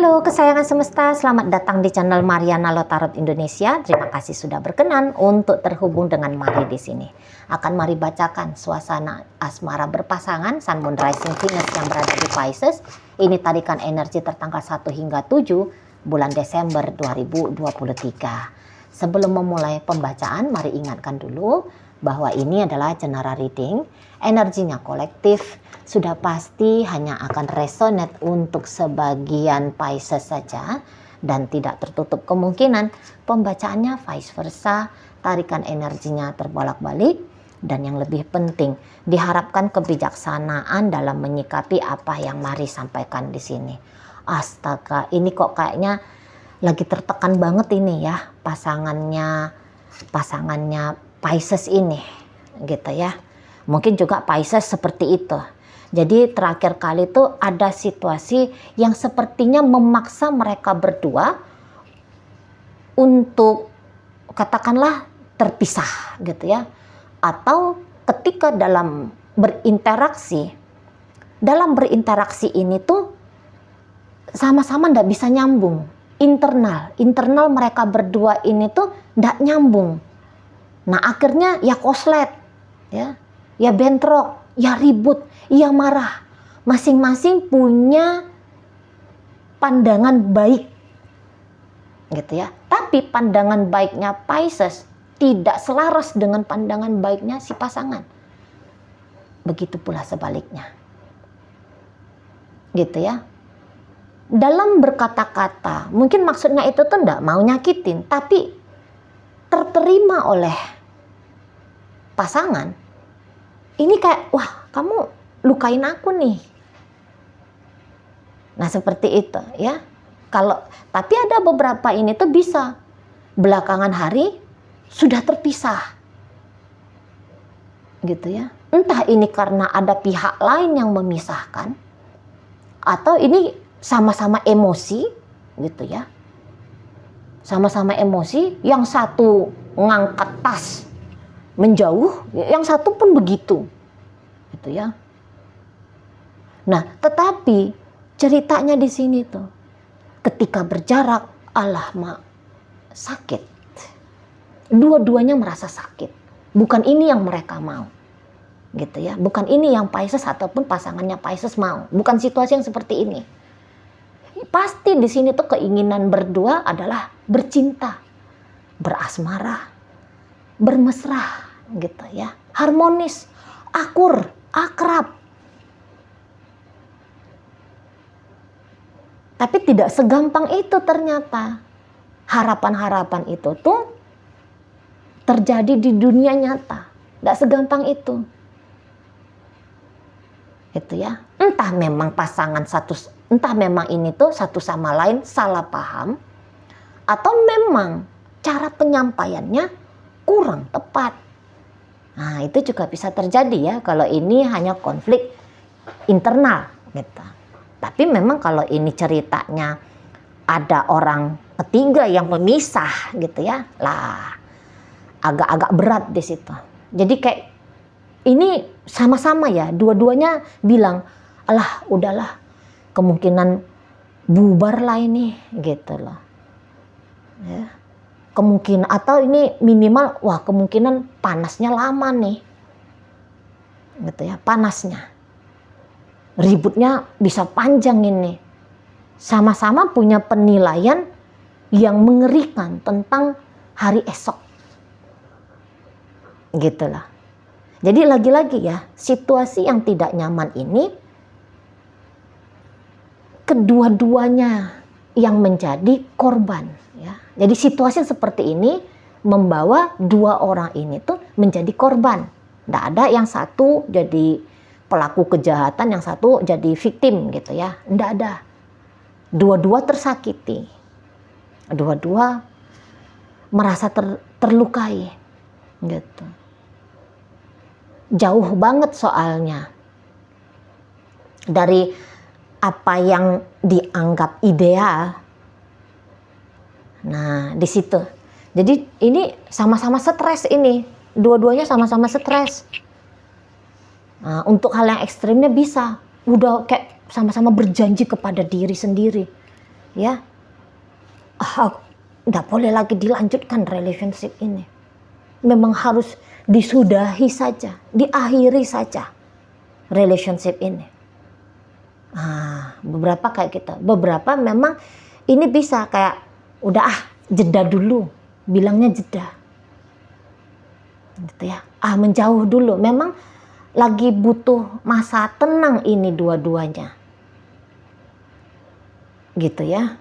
Halo kesayangan semesta, selamat datang di channel Mariana Lotarot Indonesia. Terima kasih sudah berkenan untuk terhubung dengan Mari di sini. Akan Mari bacakan suasana asmara berpasangan Sun Moon Rising Venus yang berada di Pisces. Ini tarikan energi tertanggal 1 hingga 7 bulan Desember 2023. Sebelum memulai pembacaan, mari ingatkan dulu bahwa ini adalah general reading, energinya kolektif, sudah pasti hanya akan resonate untuk sebagian Pisces saja dan tidak tertutup kemungkinan pembacaannya vice versa, tarikan energinya terbolak-balik, dan yang lebih penting diharapkan kebijaksanaan dalam menyikapi apa yang Mari sampaikan di sini. Astaga, ini kok kayaknya lagi tertekan banget ini ya pasangannya Pisces ini gitu ya. Mungkin juga Pisces seperti itu. Jadi terakhir kali itu ada situasi yang sepertinya memaksa mereka berdua untuk katakanlah terpisah gitu ya. Atau ketika dalam berinteraksi ini tuh sama-sama ndak bisa nyambung. Internal mereka berdua ini tuh ndak nyambung. Nah akhirnya ya koslet, ya bentrok, ya ribut, ya marah. Masing-masing punya pandangan baik, gitu ya. Tapi pandangan baiknya Pisces tidak selaras dengan pandangan baiknya si pasangan. Begitu pula sebaliknya, gitu ya. Dalam berkata-kata, mungkin maksudnya itu tuh nggak mau nyakitin, tapi terterima oleh pasangan. Ini kayak, wah kamu lukain aku nih. Nah seperti itu ya. Tapi ada beberapa ini tuh bisa belakangan hari sudah terpisah, gitu ya. Entah ini karena ada pihak lain yang memisahkan, atau ini sama-sama emosi, gitu ya. Sama-sama emosi, yang satu ngangkat tas menjauh, yang satu pun begitu, gitu ya. Nah, tetapi ceritanya di sini tuh, ketika berjarak, sakit. Dua-duanya merasa sakit. Bukan ini yang mereka mau, gitu ya. Bukan ini yang Pisces ataupun pasangannya Pisces mau. Bukan situasi yang seperti ini. Pasti di sini tuh keinginan berdua adalah bercinta, berasmara, bermesra, gitu ya, harmonis, akur, akrab. Tapi tidak segampang itu ternyata. Harapan-harapan itu tuh terjadi di dunia nyata. Tidak segampang itu. Gitu ya. Entah memang ini tuh satu sama lain salah paham, atau memang cara penyampaiannya kurang tepat. Nah itu juga bisa terjadi ya kalau ini hanya konflik internal gitu. Tapi memang kalau ini ceritanya ada orang ketiga yang memisah gitu ya, lah agak-agak berat di situ. Jadi kayak ini sama-sama ya, dua-duanya bilang, alah udahlah, kemungkinan bubar lah ini, gitu loh. Ya. Kemungkinan, atau ini minimal, wah kemungkinan panasnya lama nih, gitu ya, panasnya. Ributnya bisa panjang ini. Sama-sama punya penilaian yang mengerikan tentang hari esok. Gitu lah. Jadi lagi-lagi ya, situasi yang tidak nyaman ini kedua-duanya yang menjadi korban ya. Jadi situasi seperti ini membawa dua orang ini tuh menjadi korban. Tidak ada yang satu jadi pelaku kejahatan, yang satu jadi victim gitu ya. Tidak ada. Dua-dua tersakiti. Dua-dua merasa terlukai gitu. Jauh banget soalnya dari apa yang dianggap ideal. Nah, di situ. Jadi ini sama-sama stres ini. Dua-duanya sama-sama stres. Nah, untuk hal yang ekstrimnya bisa. Udah kayak sama-sama berjanji kepada diri sendiri. ya, nggak boleh lagi dilanjutkan relationship ini. Memang harus disudahi saja, diakhiri saja relationship ini. Beberapa kayak gitu, beberapa memang ini bisa kayak udah jeda dulu, bilangnya jeda, gitu ya. Menjauh dulu, memang lagi butuh masa tenang ini dua-duanya, gitu ya.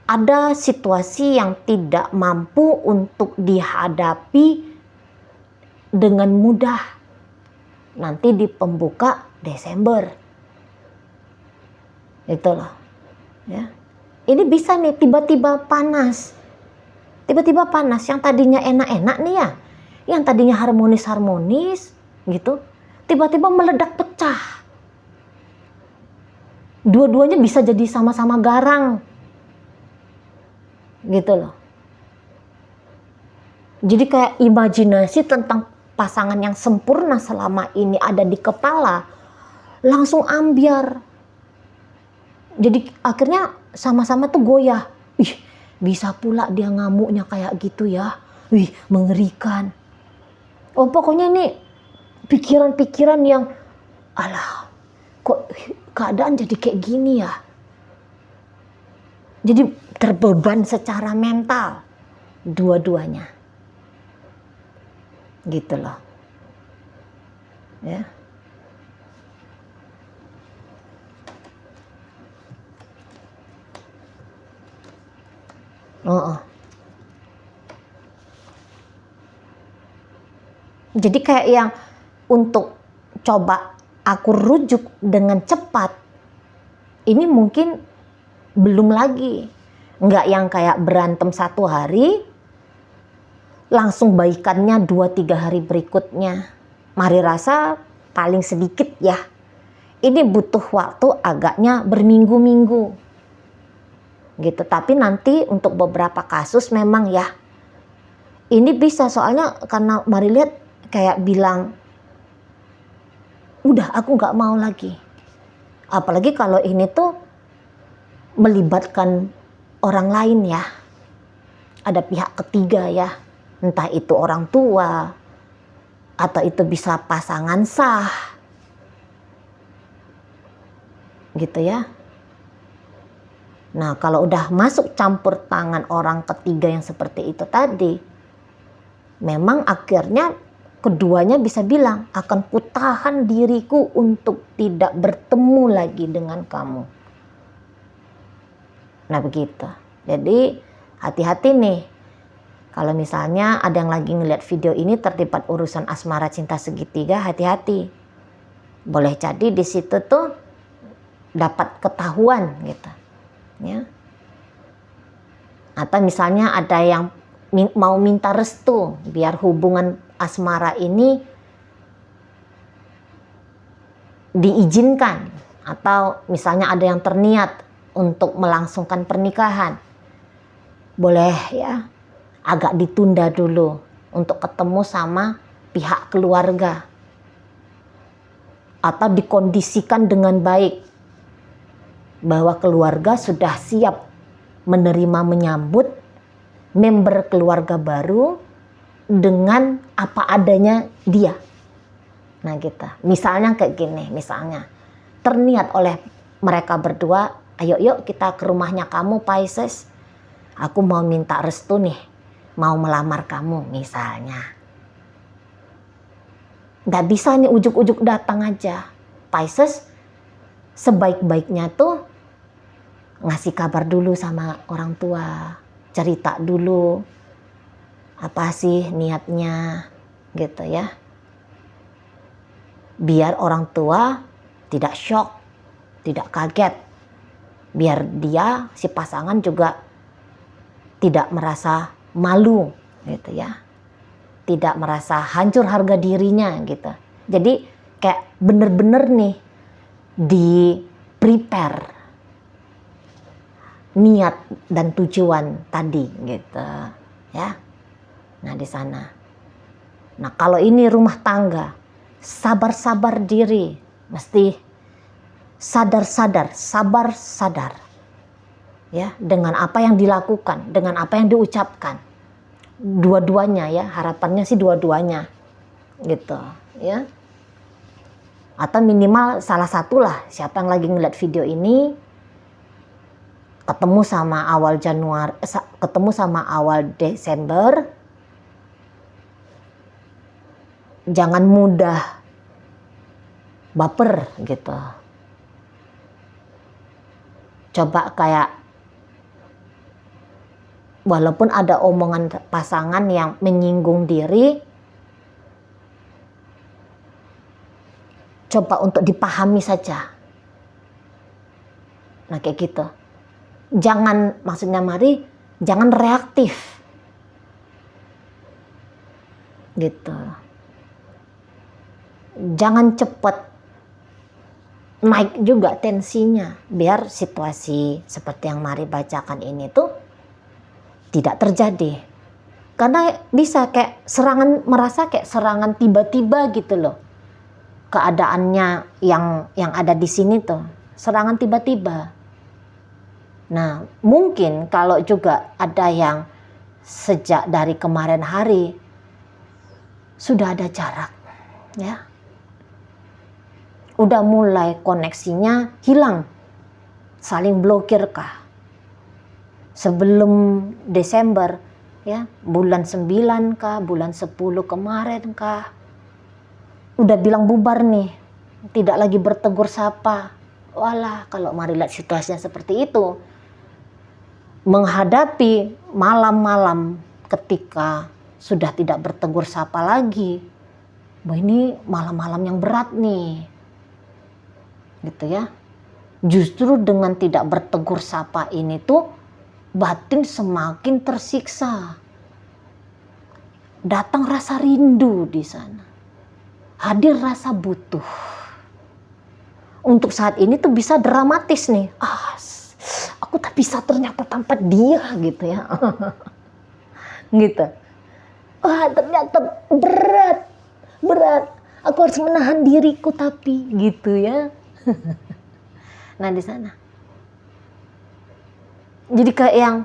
Ada situasi yang tidak mampu untuk dihadapi dengan mudah nanti di pembuka Desember, itu loh ya. Ini bisa nih tiba-tiba panas, yang tadinya enak-enak nih ya, yang tadinya harmonis-harmonis gitu, tiba-tiba meledak pecah. Dua-duanya bisa jadi sama-sama garang, gitu loh. Jadi kayak imajinasi tentang pasangan yang sempurna selama ini ada di kepala langsung ambiar. Jadi akhirnya sama-sama tuh goyah. Bisa pula dia ngamuknya kayak gitu ya. Mengerikan. Pokoknya ini pikiran-pikiran yang alah, kok keadaan jadi kayak gini ya. Jadi terbeban secara mental dua-duanya, gitu loh ya. Jadi kayak yang untuk coba aku rujuk dengan cepat, ini mungkin belum lagi. Nggak yang kayak berantem 1 hari, langsung baikannya 2-3 hari berikutnya. Mari rasa paling sedikit ya. Ini butuh waktu agaknya berminggu-minggu. Gitu. Tapi nanti untuk beberapa kasus memang ya. Ini bisa soalnya karena mari lihat kayak bilang, udah aku nggak mau lagi. Apalagi kalau ini tuh melibatkan orang lain ya, ada pihak ketiga ya, entah itu orang tua atau itu bisa pasangan sah, gitu ya. Nah kalau udah masuk campur tangan orang ketiga yang seperti itu tadi, memang akhirnya keduanya bisa bilang, akan kutahan diriku untuk tidak bertemu lagi dengan kamu. Nah begitu. Jadi hati-hati nih. Kalau misalnya ada yang lagi ngeliat video ini terlibat urusan asmara cinta segitiga, hati-hati. Boleh jadi di situ tuh dapat ketahuan gitu. Ya. Atau misalnya ada yang mau minta restu biar hubungan asmara ini diizinkan, atau misalnya ada yang terniat untuk melangsungkan pernikahan, boleh ya agak ditunda dulu untuk ketemu sama pihak keluarga, atau dikondisikan dengan baik bahwa keluarga sudah siap menerima menyambut member keluarga baru dengan apa adanya dia. Nah gitu. Misalnya kayak gini, misalnya terniat oleh mereka berdua, ayo yuk kita ke rumahnya kamu Pisces, aku mau minta restu nih, mau melamar kamu misalnya. Gak bisa nih ujuk-ujuk datang aja. Pisces sebaik-baiknya tuh ngasih kabar dulu sama orang tua, cerita dulu apa sih niatnya gitu ya, biar orang tua tidak shock, tidak kaget, biar dia si pasangan juga tidak merasa malu gitu ya, tidak merasa hancur harga dirinya gitu. Jadi kayak bener-bener nih di prepare niat dan tujuan tadi gitu ya. Nah di sana. Nah kalau ini rumah tangga, sabar-sabar diri, mesti sadar-sadar, sabar-sadar. ya, dengan apa yang dilakukan, dengan apa yang diucapkan. Dua-duanya ya, harapannya sih dua-duanya gitu ya. Atau minimal salah satu lah, siapa yang lagi ngeliat video ini ketemu sama awal Januari, ketemu sama awal Desember, jangan mudah baper gitu. Coba kayak, walaupun ada omongan pasangan yang menyinggung diri, coba untuk dipahami saja. Nah kayak gitu. Jangan, maksudnya mari, jangan reaktif. Gitu. Jangan cepat naik juga tensinya, biar situasi seperti yang Mari bacakan ini tuh tidak terjadi. Karena bisa kayak serangan, merasa kayak serangan tiba-tiba gitu loh. Keadaannya yang ada di sini tuh serangan tiba-tiba. Nah, mungkin kalau juga ada yang sejak dari kemarin hari sudah ada jarak, ya. Udah mulai koneksinya hilang, saling blokir kah? Sebelum Desember, ya, bulan 9 kah, bulan 10 kemarin kah? Udah bilang bubar nih, tidak lagi bertegur sapa. Walah, kalau Mari lihat situasinya seperti itu, menghadapi malam-malam ketika sudah tidak bertegur sapa lagi, wah ini malam-malam yang berat nih. Gitu ya. Justru dengan tidak bertegur sapa ini tuh batin semakin tersiksa. Datang rasa rindu di sana. Hadir rasa butuh. Untuk saat ini tuh bisa dramatis nih. Aku tak bisa ternyata tanpa dia gitu ya. Gitu. Ternyata berat. Aku harus menahan diriku tapi gitu ya. Nah di sana. Jadi kayak yang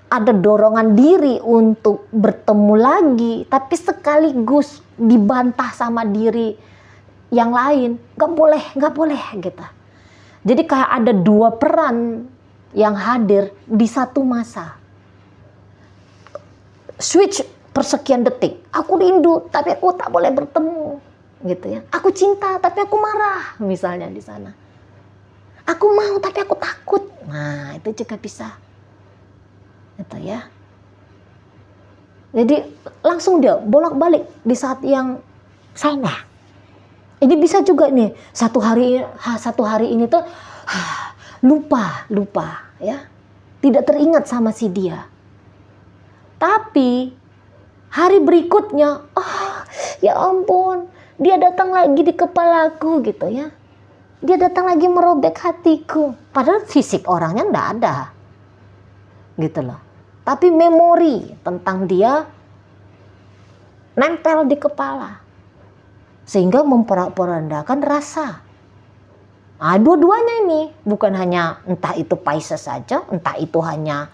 ada dorongan diri untuk bertemu lagi, tapi sekaligus dibantah sama diri yang lain. Gak boleh gitu. Jadi kayak ada dua peran yang hadir di satu masa. Switch persekian detik. Aku rindu, tapi aku tak boleh bertemu. Gitu ya. Aku cinta tapi aku marah misalnya di sana. Aku mau tapi aku takut. Nah, itu juga bisa. Gitu ya. Jadi langsung dia bolak-balik di saat yang sama. Ini bisa juga nih satu hari ini tuh lupa ya. Tidak teringat sama si dia. Tapi hari berikutnya, ya ampun, dia datang lagi di kepalaku gitu ya. Dia datang lagi merobek hatiku. Padahal fisik orangnya enggak ada. Gitu loh. Tapi memori tentang dia nempel di kepala. Sehingga memporak-porandakan rasa. Nah, dua-duanya ini bukan hanya entah itu Pisces saja, entah itu hanya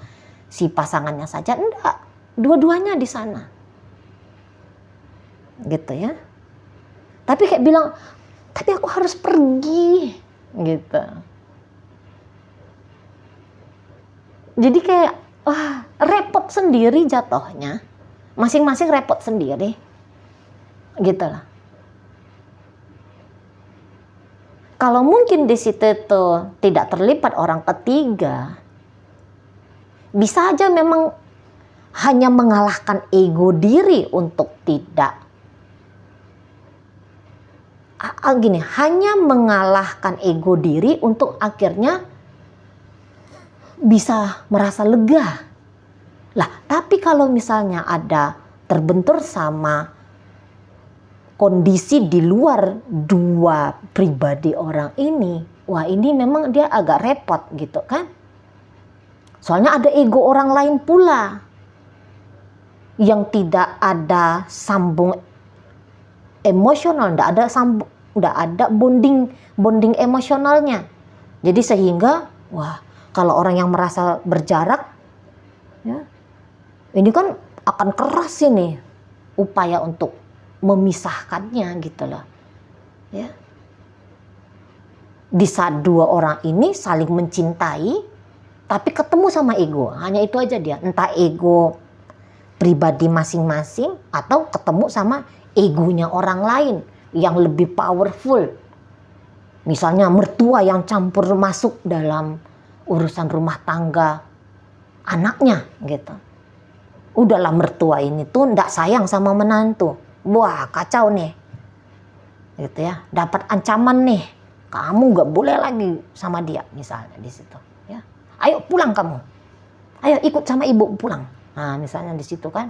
si pasangannya saja, enggak. Dua-duanya di sana. Gitu ya. Tapi kayak bilang, tapi aku harus pergi, gitu. Jadi kayak, repot sendiri jatuhnya. Masing-masing repot sendiri. Gitu lah. Kalau mungkin di situ tuh tidak terlibat orang ketiga, bisa aja memang hanya mengalahkan ego diri untuk tidak hanya mengalahkan ego diri untuk akhirnya bisa merasa lega. Lah, tapi kalau misalnya ada terbentur sama kondisi di luar dua pribadi orang ini, wah ini memang dia agak repot gitu kan. Soalnya ada ego orang lain pula yang tidak ada sambung emosional, tidak ada bonding emosionalnya. Jadi sehingga Wah, kalau orang yang merasa berjarak, ya, ini kan akan keras ini upaya untuk memisahkannya gitu loh. Ya. Di saat dua orang ini saling mencintai, tapi ketemu sama ego. Hanya itu aja dia. Entah ego pribadi masing-masing atau ketemu sama egonya orang lain yang lebih powerful. Misalnya mertua yang campur masuk dalam urusan rumah tangga anaknya gitu. Udahlah mertua ini tuh ndak sayang sama menantu. Wah, kacau nih. Gitu ya. Dapat ancaman nih. Kamu nggak boleh lagi sama dia misalnya di situ. Ya. Ayo pulang kamu. Ayo ikut sama ibu pulang. Nah, misalnya di situ kan.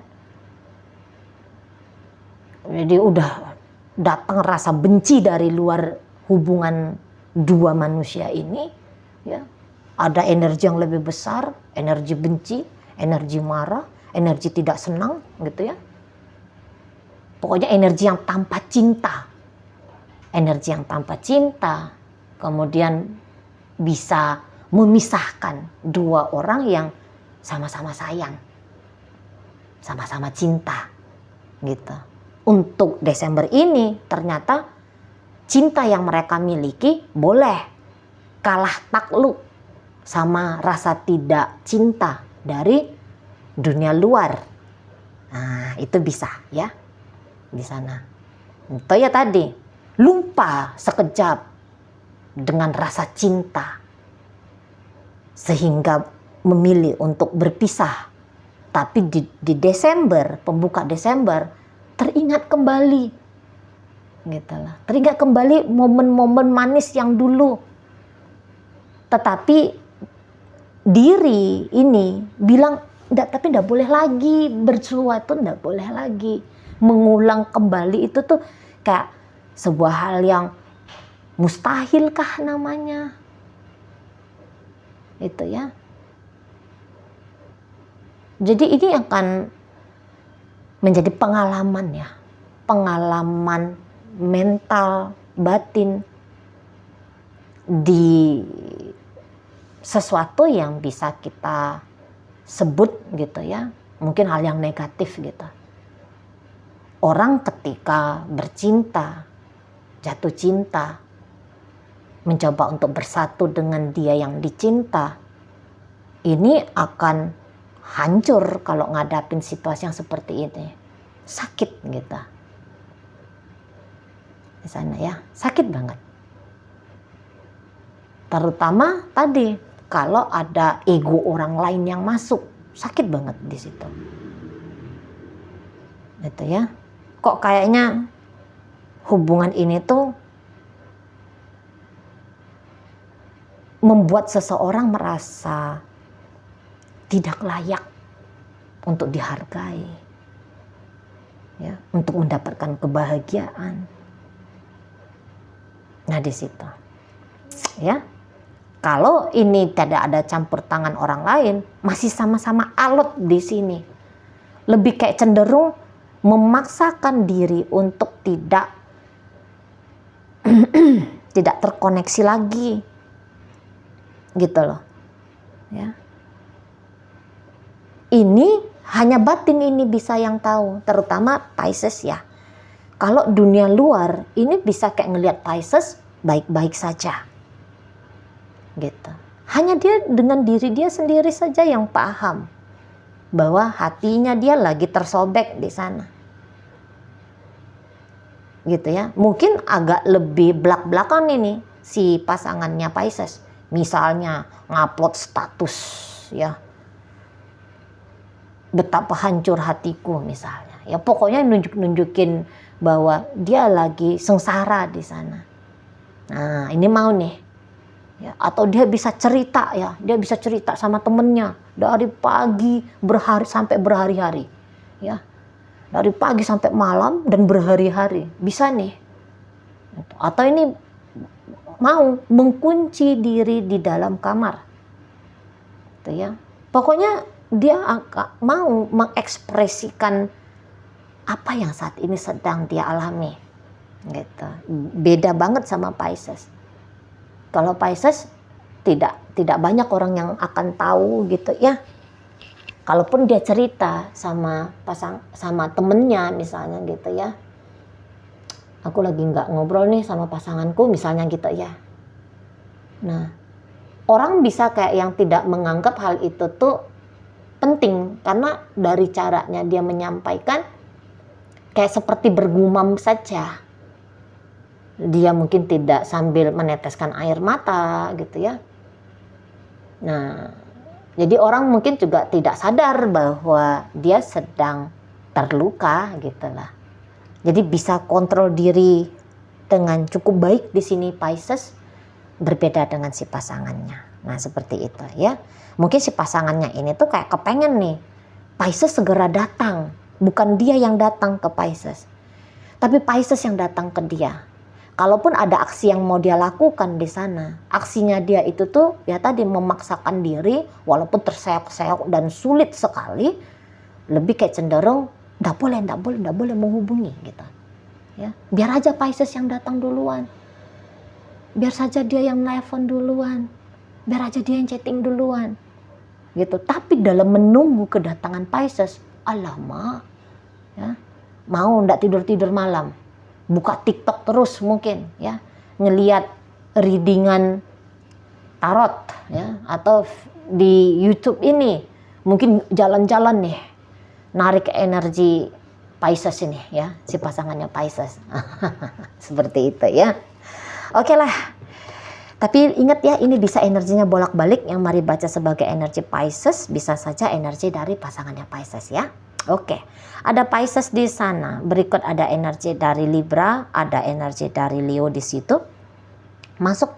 Jadi udah datang rasa benci dari luar hubungan dua manusia ini. Ya. Ada energi yang lebih besar, energi benci, energi marah, energi tidak senang, gitu ya. Pokoknya energi yang tanpa cinta. Energi yang tanpa cinta, kemudian bisa memisahkan dua orang yang sama-sama sayang, sama-sama cinta, gitu. Untuk Desember ini ternyata cinta yang mereka miliki boleh kalah takluk sama rasa tidak cinta dari dunia luar. Nah, itu bisa ya di sana. Itu ya tadi. Lupa sekejap dengan rasa cinta sehingga memilih untuk berpisah, tapi di Desember, pembuka Desember, teringat kembali gitu lah, teringat kembali momen-momen manis yang dulu, tetapi diri ini bilang tapi enggak boleh lagi bersuatu, enggak boleh lagi mengulang kembali. Itu tuh kayak sebuah hal yang mustahil kah namanya? Itu ya. Jadi ini akan menjadi pengalaman ya. Pengalaman mental, batin di sesuatu yang bisa kita sebut gitu ya. Mungkin hal yang negatif gitu. Orang ketika bercinta, jatuh cinta, mencoba untuk bersatu dengan dia yang dicinta, ini akan hancur kalau ngadapin situasi yang seperti ini. Sakit gitu. Di sana ya, sakit banget. Terutama tadi, kalau ada ego orang lain yang masuk, sakit banget di situ. Gitu ya. Kok kayaknya hubungan ini tuh membuat seseorang merasa tidak layak untuk dihargai, ya, untuk mendapatkan kebahagiaan. Nah di situ, ya, kalau ini tidak ada campur tangan orang lain, masih sama-sama alot di sini, lebih kayak cenderung memaksakan diri untuk tidak tidak terkoneksi lagi, gitu loh, ya. Ini hanya batin ini bisa yang tahu, terutama Pisces ya. Kalau dunia luar ini bisa kayak ngelihat Pisces baik-baik saja, gitu. Hanya dia dengan diri dia sendiri saja yang paham bahwa hatinya dia lagi tersobek di sana, gitu ya. Mungkin agak lebih belak-belakan ini si pasangannya Pisces, misalnya ngupload status ya, betapa hancur hatiku misalnya. Ya pokoknya nunjukin bahwa dia lagi sengsara di sana. Nah ini mau nih. Ya, atau dia bisa cerita ya, dia bisa cerita sama temennya dari pagi sampai berhari-hari. Ya, dari pagi sampai malam dan berhari-hari. Bisa nih. Atau ini mau mengunci diri di dalam kamar. Gitu ya. Pokoknya dia mau mengekspresikan apa yang saat ini sedang dia alami, gitu. Beda banget sama Pisces. Kalau Pisces tidak banyak orang yang akan tahu gitu ya. Kalaupun dia cerita sama temennya misalnya gitu ya, aku lagi nggak ngobrol nih sama pasanganku misalnya gitu ya. Nah, orang bisa kayak yang tidak menganggap hal itu tuh penting karena dari caranya dia menyampaikan kayak seperti bergumam saja. Dia mungkin tidak sambil meneteskan air mata gitu ya. Nah, jadi orang mungkin juga tidak sadar bahwa dia sedang terluka gitu lah. Jadi bisa kontrol diri dengan cukup baik di sini Pisces, berbeda dengan si pasangannya. Nah seperti itu ya. Mungkin si pasangannya ini tuh kayak kepengen nih Pisces segera datang. Bukan dia yang datang ke Pisces, tapi Pisces yang datang ke dia. Kalaupun ada aksi yang mau dia lakukan di sana, aksinya dia itu tuh ya tadi memaksakan diri walaupun terseok-seok dan sulit sekali, lebih kayak cenderung nggak boleh menghubungi gitu. Ya, biar aja Pisces yang datang duluan. Biar saja dia yang nelpon duluan. Biar aja dia yang chatting duluan. Gitu. Tapi dalam menunggu kedatangan Pisces, alamak, ya, mau ndak tidur malam, buka TikTok terus mungkin, ya, ngelihat readingan tarot, ya, atau di YouTube ini, mungkin jalan-jalan nih, narik energi Pisces ini, ya, si pasangannya Pisces, seperti itu, ya. Oke lah. Tapi ingat ya, ini bisa energinya bolak-balik. Yang mari baca sebagai energi Pisces, bisa saja energi dari pasangannya Pisces ya. Oke, ada Pisces di sana. Berikut ada energi dari Libra, ada energi dari Leo di situ. Masuk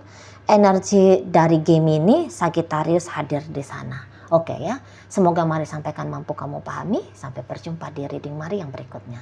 energi dari Gemini, Sagittarius hadir di sana. Oke ya, semoga mari sampaikan mampu kamu pahami. Sampai berjumpa di reading mari yang berikutnya.